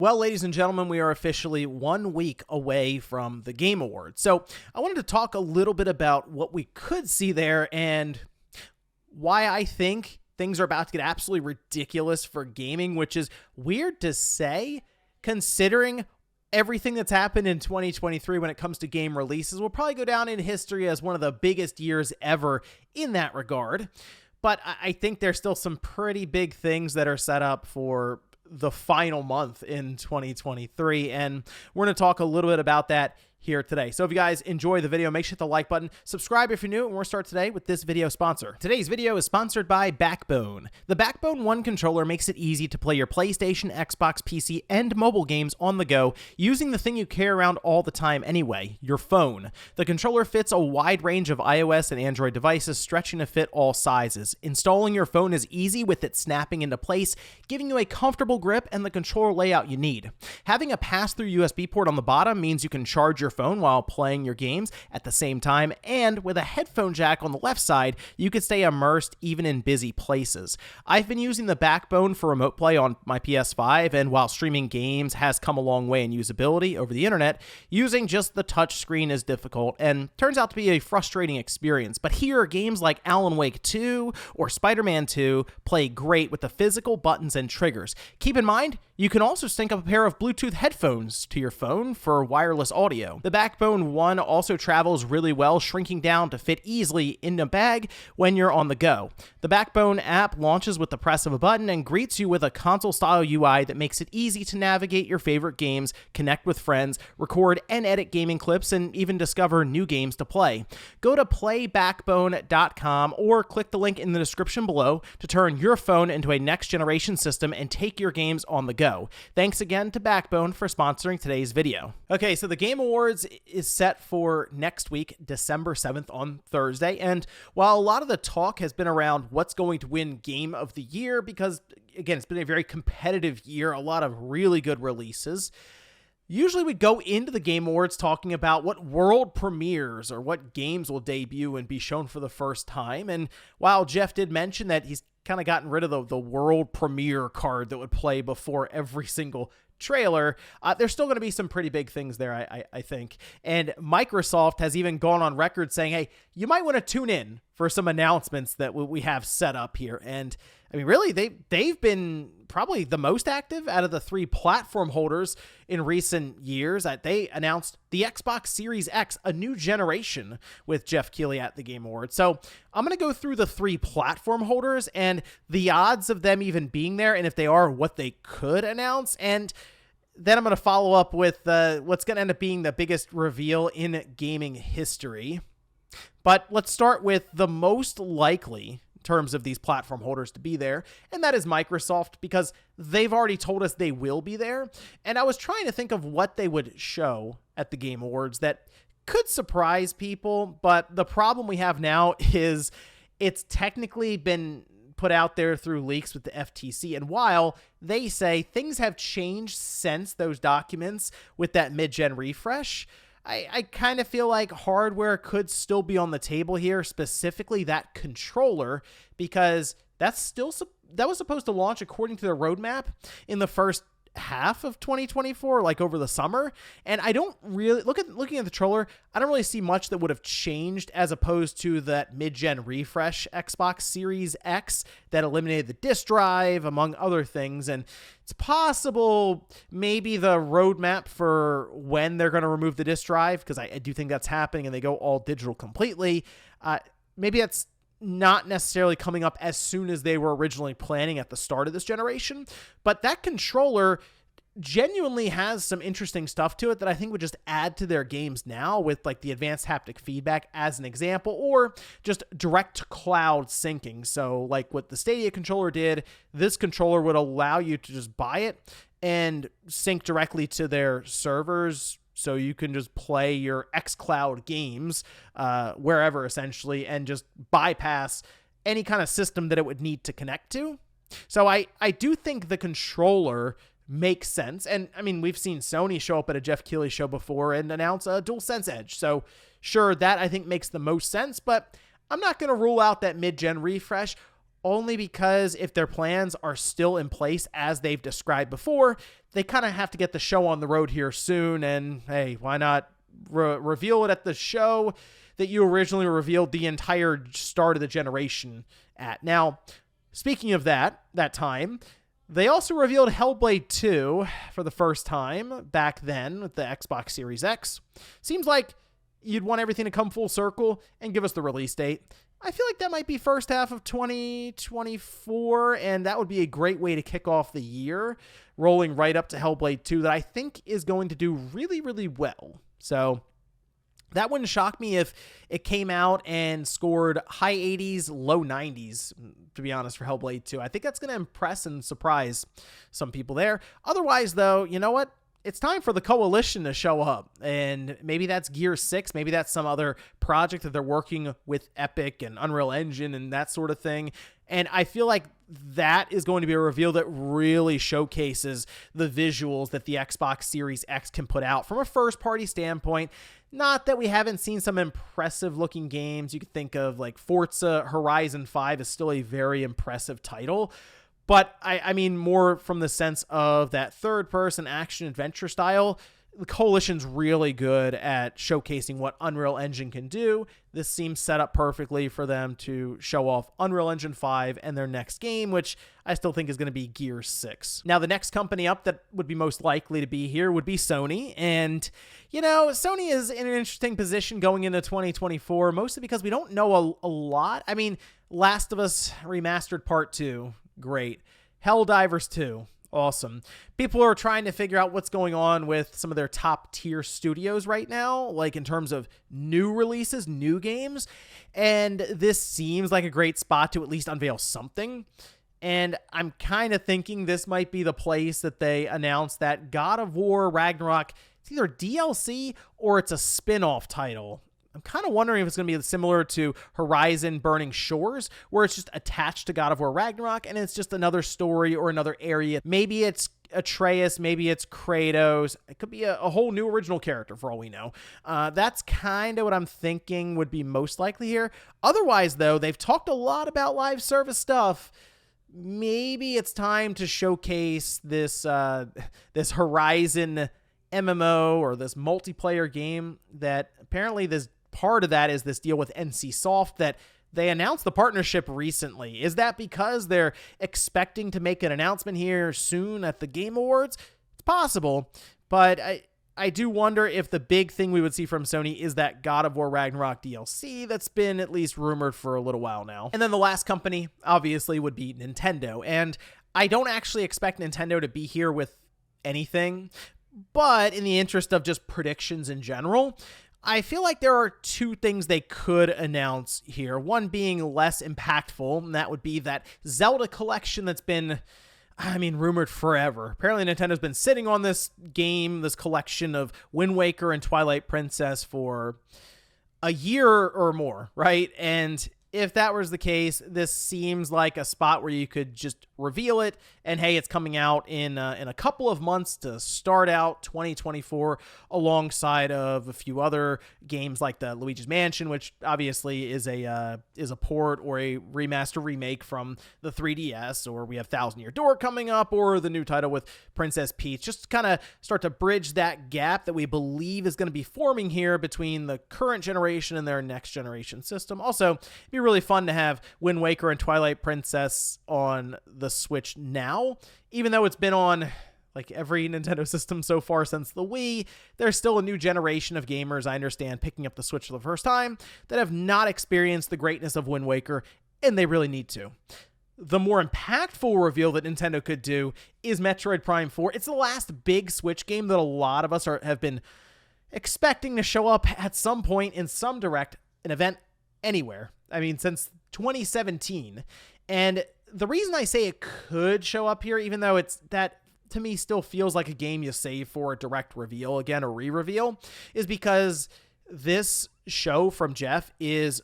Well, ladies and gentlemen, we are officially 1 week away from the Game Awards. So I wanted to talk a little bit about what we could see there and why I think things are about to get absolutely ridiculous for gaming, which is weird to say considering everything that's happened in 2023 when it comes to game releases. Will probably go down in history as one of the biggest years ever in that regard. But I think there's still some pretty big things that are set up for the final month in 2023, and we're going to talk a little bit about that here today. So if you guys enjoy the video, make sure to hit the like button, subscribe if you're new, and we'll start today with this video sponsor. Today's video is sponsored by Backbone. The Backbone One controller makes it easy to play your PlayStation, Xbox, PC, and mobile games on the go using the thing you carry around all the time anyway, your phone. The controller fits a wide range of iOS and Android devices, stretching to fit all sizes. Installing your phone is easy with it snapping into place, giving you a comfortable grip and the controller layout you need. Having a pass-through USB port on the bottom means you can charge your phone while playing your games at the same time, and with a headphone jack on the left side, you can stay immersed even in busy places. I've been using the Backbone for remote play on my PS5, and while streaming games has come a long way in usability over the internet, using just the touch screen is difficult and turns out to be a frustrating experience. But here, games like Alan Wake 2 or Spider-Man 2 play great with the physical buttons and triggers. Keep in mind, you can also sync up a pair of Bluetooth headphones to your phone for wireless audio. The Backbone One also travels really well, shrinking down to fit easily in a bag when you're on the go. The Backbone app launches with the press of a button and greets you with a console-style UI that makes it easy to navigate your favorite games, connect with friends, record and edit gaming clips, and even discover new games to play. Go to playbackbone.com or click the link in the description below to turn your phone into a next-generation system and take your games on the go. Thanks again to Backbone for sponsoring today's video. Okay, so the Game Awards is set for next week, December 7th on Thursday, and while a lot of the talk has been around what's going to win Game of the Year, because again, it's been a very competitive year, a lot of really good releases, usually we go into the Game Awards talking about what world premieres or what games will debut and be shown for the first time. And while Jeff did mention that he's kind of gotten rid of the world premiere card that would play before every single trailer, there's still going to be some pretty big things there, I think. And Microsoft has even gone on record saying, hey, you might want to tune in for some announcements that we have set up here. And I mean, really, they've been probably the most active out of the three platform holders in recent years. They announced the Xbox Series X, a new generation, with Jeff Keighley at the Game Awards. So I'm going to go through the three platform holders and the odds of them even being there, and if they are, what they could announce. And then I'm going to follow up with what's going to end up being the biggest reveal in gaming history. But let's start with the most likely in terms of these platform holders to be there, and that is Microsoft, because they've already told us they will be there. And I was trying to think of what they would show at the Game Awards that could surprise people, but the problem we have now is it's technically been put out there through leaks with the FTC, and while they say things have changed since those documents with that mid-gen refresh, I kind of feel like hardware could still be on the table here, specifically that controller, because that was supposed to launch according to their roadmap in the first half of 2024, like over the summer. And I don't really looking at the controller, I don't really see much that would have changed as opposed to that mid-gen refresh Xbox Series X that eliminated the disk drive, among other things. And it's possible maybe the roadmap for when they're going to remove the disk drive, because I do think that's happening and they go all digital completely. Maybe that's not necessarily coming up as soon as they were originally planning at the start of this generation, but that controller genuinely has some interesting stuff to it that I think would just add to their games now, with like the advanced haptic feedback as an example, or just direct cloud syncing. So like what the Stadia controller did, this controller would allow you to just buy it and sync directly to their servers, so you can just play your xCloud games wherever, essentially, and just bypass any kind of system that it would need to connect to. So I do think the controller makes sense. And I mean, we've seen Sony show up at a Jeff Keighley show before and announce a DualSense Edge. So sure, that I think makes the most sense, but I'm not going to rule out that mid-gen refresh. only because if their plans are still in place as they've described before, they kind of have to get the show on the road here soon. And hey, why not reveal it at the show that you originally revealed the entire start of the generation at? Now, speaking of that time, they also revealed Hellblade 2 for the first time back then with the Xbox Series X. Seems like you'd want everything to come full circle and give us the release date. I feel like that might be first half of 2024, and that would be a great way to kick off the year, rolling right up to Hellblade 2 that I think is going to do really, really well. So that wouldn't shock me if it came out and scored high 80s, low 90s, to be honest, for Hellblade 2. I think that's going to impress and surprise some people there. Otherwise, though, you know what? It's time for the Coalition to show up, and maybe that's Gear 6, maybe that's some other project that they're working with Epic and Unreal Engine and that sort of thing. And I feel like that is going to be a reveal that really showcases the visuals that the Xbox Series X can put out from a first-party standpoint. Not that we haven't seen some impressive looking games. You could think of like Forza Horizon 5 is still a very impressive title. But I mean more from the sense of that third-person action-adventure style. The Coalition's really good at showcasing what Unreal Engine can do. This seems set up perfectly for them to show off Unreal Engine 5 and their next game, which I still think is going to be Gear 6. Now, the next company up that would be most likely to be here would be Sony. And, you know, Sony is in an interesting position going into 2024, mostly because we don't know a lot. I mean, Last of Us Remastered Part 2, great. Helldivers 2, awesome. People are trying to figure out what's going on with some of their top tier studios right now, like in terms of new releases, new games. And this seems like a great spot to at least unveil something. And I'm kind of thinking this might be the place that they announce that God of War Ragnarok, it's either DLC or it's a spin-off title. I'm kind of wondering if it's going to be similar to Horizon Burning Shores, where it's just attached to God of War Ragnarok, and it's just another story or another area. Maybe it's Atreus, maybe it's Kratos. It could be a whole new original character for all we know. That's kind of what I'm thinking would be most likely here. Otherwise, though, they've talked a lot about live service stuff. Maybe it's time to showcase this Horizon MMO or this multiplayer game that apparently this part of that is this deal with NC Soft that they announced the partnership recently. Is that because they're expecting to make an announcement here soon at the Game Awards? It's possible, but I do wonder if the big thing we would see from Sony is that God of War Ragnarok DLC that's been at least rumored for a little while now. And then the last company, obviously, would be Nintendo. And I don't actually expect Nintendo to be here with anything, but in the interest of just predictions in general, I feel like there are two things they could announce here. One being less impactful, and that would be that Zelda collection that's been, rumored forever. Apparently Nintendo's been sitting on this game, this collection of Wind Waker and Twilight Princess for a year or more, right? And if that was the case, this seems like a spot where you could just reveal it and, hey, it's coming out in a couple of months to start out 2024 alongside of a few other games like the Luigi's Mansion, which obviously is a port or a remaster remake from the 3DS, or we have Thousand Year Door coming up, or the new title with Princess Peach, just to kind of start to bridge that gap that we believe is going to be forming here between the current generation and their next generation system. Also, it'd be really fun to have Wind Waker and Twilight Princess on the Switch now, even though it's been on like every Nintendo system so far since the Wii. There's still a new generation of gamers, I understand, picking up the Switch for the first time that have not experienced the greatness of Wind Waker, and they really need to. The more impactful reveal that Nintendo could do is Metroid Prime 4. It's the last big Switch game that a lot of us have been expecting to show up at some point in some direct, an event anywhere. Since 2017. And the reason I say it could show up here, even though it's that to me still feels like a game you save for a direct reveal, again, a re-reveal, is because this show from Jeff is,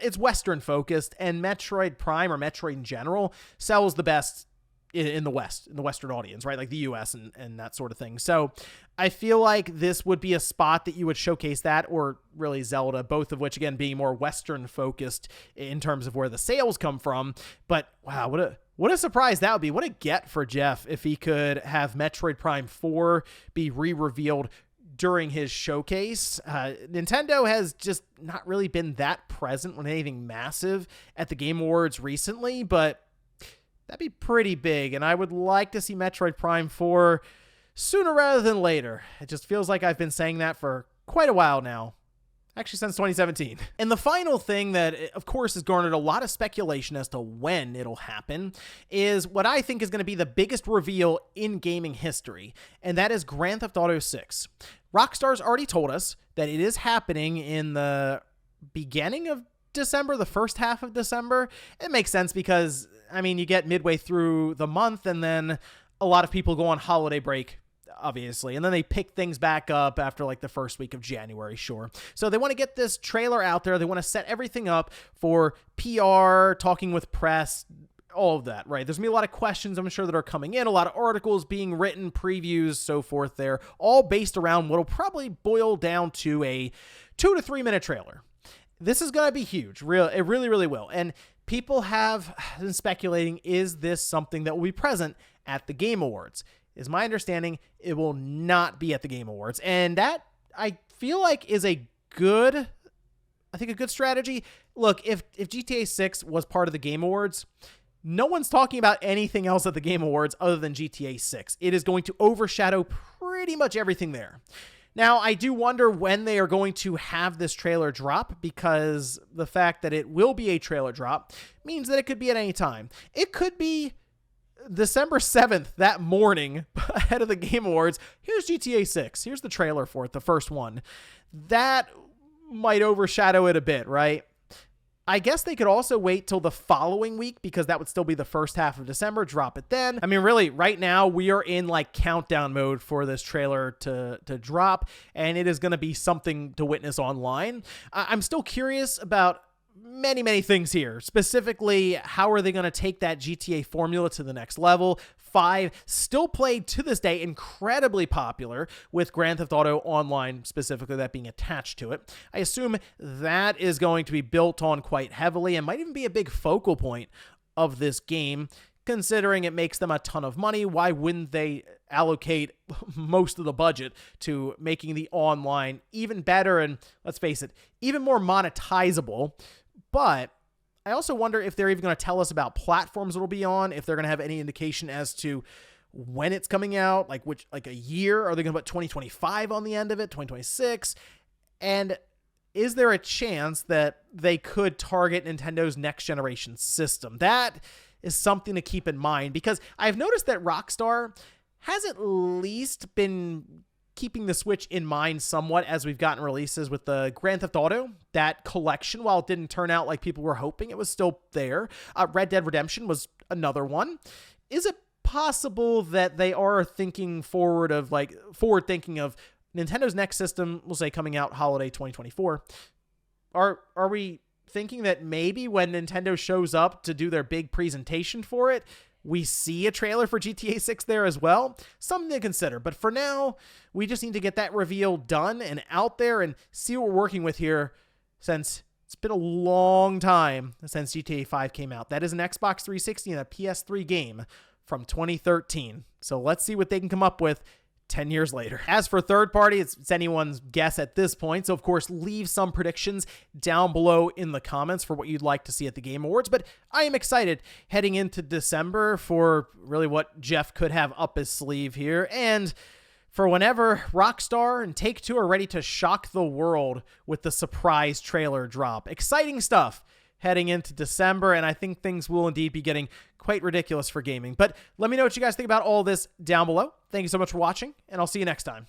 it's Western focused, and Metroid Prime, or Metroid in general, sells the best in the West, in the Western audience, right? Like the US and that sort of thing. So I feel like this would be a spot that you would showcase that, or really Zelda, both of which, again, being more Western focused in terms of where the sales come from. But wow, what a surprise that would be. What a get for Jeff if he could have Metroid Prime 4 be re-revealed during his showcase. Nintendo has just not really been that present with anything massive at the Game Awards recently, but that'd be pretty big, and I would like to see Metroid Prime 4 sooner rather than later. It just feels like I've been saying that for quite a while now. Actually, since 2017. And the final thing that, of course, has garnered a lot of speculation as to when it'll happen is what I think is going to be the biggest reveal in gaming history, and that is Grand Theft Auto 6. Rockstar's already told us that it is happening in the beginning of December, the first half of December. It makes sense because, I mean, you get midway through the month and then a lot of people go on holiday break, obviously, and then they pick things back up after like the first week of January, sure. So they want to get this trailer out there. They want to set everything up for PR, talking with press, all of that, right? There's going to be a lot of questions, I'm sure, that are coming in, a lot of articles being written, previews, so forth there, all based around what will probably boil down to a 2 to 3 minute trailer. This is going to be huge. It really, really will. And people have been speculating, is this something that will be present at the Game Awards? Is my understanding it will not be at the Game Awards. And that, I feel like, is a good strategy. Look, if GTA 6 was part of the Game Awards, no one's talking about anything else at the Game Awards other than GTA 6. It is going to overshadow pretty much everything there. Now, I do wonder when they are going to have this trailer drop, because the fact that it will be a trailer drop means that it could be at any time. It could be December 7th, that morning, ahead of the Game Awards. Here's GTA 6. Here's the trailer for it, the first one. That might overshadow it a bit, right? I guess they could also wait till the following week, because that would still be the first half of December, drop it then. I mean, really, right now, we are in like countdown mode for this trailer to drop, and it is going to be something to witness online. I'm still curious about many things here. Specifically, how are they going to take that GTA formula to the next level? 5, still played to this day, incredibly popular, with Grand Theft Auto Online, specifically that being attached to it. I assume that is going to be built on quite heavily and might even be a big focal point of this game, considering it makes them a ton of money. Why wouldn't they allocate most of the budget to making the online even better and, let's face it, even more monetizable? But I also wonder if they're even going to tell us about platforms it'll be on, if they're going to have any indication as to when it's coming out, like a year. Are they going to put 2025 on the end of it, 2026? And is there a chance that they could target Nintendo's next generation system? That is something to keep in mind, because I've noticed that Rockstar has at least been keeping the Switch in mind somewhat as we've gotten releases with the Grand Theft Auto. That collection, while it didn't turn out like people were hoping, it was still there. Red Dead Redemption was another one. Is it possible that they are thinking forward thinking of Nintendo's next system, we'll say coming out holiday 2024? Are we thinking that maybe when Nintendo shows up to do their big presentation for it, we see a trailer for GTA 6 there as well? Something to consider. But for now, we just need to get that reveal done and out there and see what we're working with here, since it's been a long time since GTA 5 came out. That is an Xbox 360 and a PS3 game from 2013. So let's see what they can come up with 10 years later. As for third party, it's anyone's guess at this point. So of course, leave some predictions down below in the comments for what you'd like to see at the Game Awards. But I am excited heading into December for really what Jeff could have up his sleeve here, and for whenever Rockstar and Take-Two are ready to shock the world with the surprise trailer drop. Exciting stuff heading into December, and I think things will indeed be getting quite ridiculous for gaming. But let me know what you guys think about all this down below. Thank you so much for watching, and I'll see you next time.